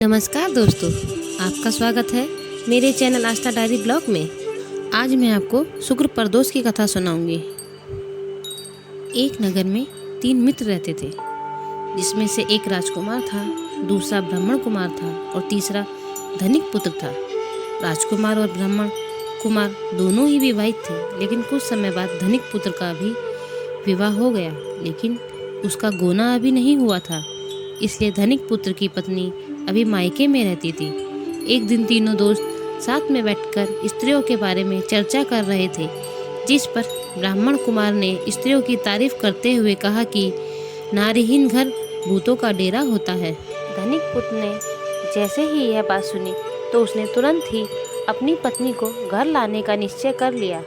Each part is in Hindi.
नमस्कार दोस्तों, आपका स्वागत है मेरे चैनल आस्था डायरी ब्लॉग में। आज मैं आपको शुक्र प्रदोष की कथा सुनाऊंगी। एक नगर में 3 मित्र रहते थे, जिसमें से एक राजकुमार था, दूसरा ब्राह्मण कुमार था और तीसरा धनिक पुत्र था। राजकुमार और ब्राह्मण कुमार दोनों ही विवाहित थे, लेकिन कुछ समय बाद धनिक पुत्र का भी विवाह हो गया, लेकिन उसका गोना अभी नहीं हुआ था। इसलिए धनिक पुत्र की पत्नी अभी मायके में रहती थी। एक दिन तीनों दोस्त साथ में बैठकर स्त्रियों के बारे में चर्चा कर रहे थे, जिस पर ब्राह्मण कुमार ने स्त्रियों की तारीफ करते हुए कहा कि नारीहीन घर भूतों का डेरा होता है। धनिक पुत्र ने जैसे ही यह बात सुनी तो उसने तुरंत ही अपनी पत्नी को घर लाने का निश्चय कर लिया।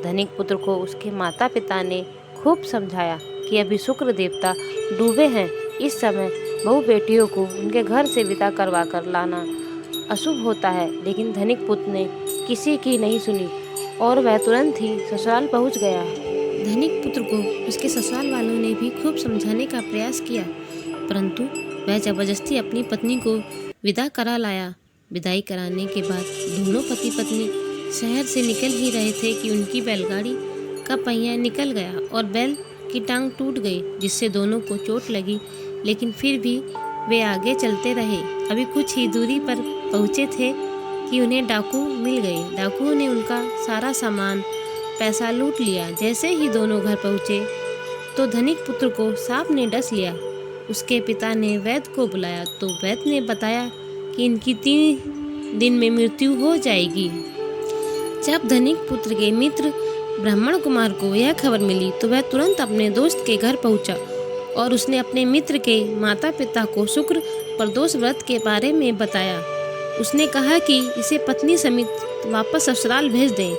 धनिक पुत्र को उसके माता पिता ने खूब समझाया कि अभी शुक्र देवता डूबे हैं, इस समय बहु बेटियों को उनके घर से विदा करवा कर लाना अशुभ होता है। लेकिन धनिक पुत्र ने किसी की नहीं सुनी और वह तुरंत ही ससुराल पहुंच गया। धनिक पुत्र को उसके ससुराल वालों ने भी खूब समझाने का प्रयास किया, परंतु वह जबरदस्ती अपनी पत्नी को विदा करा लाया। विदाई कराने के बाद दोनों पति पत्नी शहर से निकल ही रहे थे कि उनकी बैलगाड़ी का पहिया निकल गया और बैल की टांग टूट गई, जिससे दोनों को चोट लगी। लेकिन फिर भी वे आगे चलते रहे। अभी कुछ ही दूरी पर पहुंचे थे कि उन्हें डाकू मिल गए। डाकुओं ने उनका सारा सामान पैसा लूट लिया। जैसे ही दोनों घर पहुंचे तो धनिक पुत्र को सांप ने डस लिया। उसके पिता ने वैद्य को बुलाया तो वैद्य ने बताया कि इनकी 3 दिन में मृत्यु हो जाएगी। जब धनिक पुत्र के मित्र ब्राह्मण कुमार को यह खबर मिली तो वह तुरंत अपने दोस्त के घर पहुंचा और उसने अपने मित्र के माता पिता को शुक्र प्रदोष व्रत के बारे में बताया। उसने कहा कि इसे पत्नी समेत वापस ससुराल भेज दें।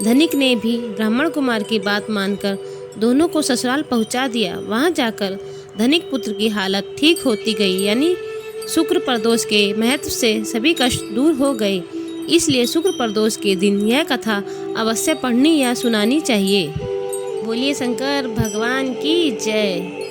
धनिक ने भी ब्राह्मण कुमार की बात मानकर दोनों को ससुराल पहुंचा दिया। वहां जाकर धनिक पुत्र की हालत ठीक होती गई, यानी शुक्र प्रदोष के महत्व से सभी कष्ट दूर हो गए। इसलिए शुक्र प्रदोष के दिन यह कथा अवश्य पढ़नी या सुनानी चाहिए। बोलिए शंकर भगवान की जय।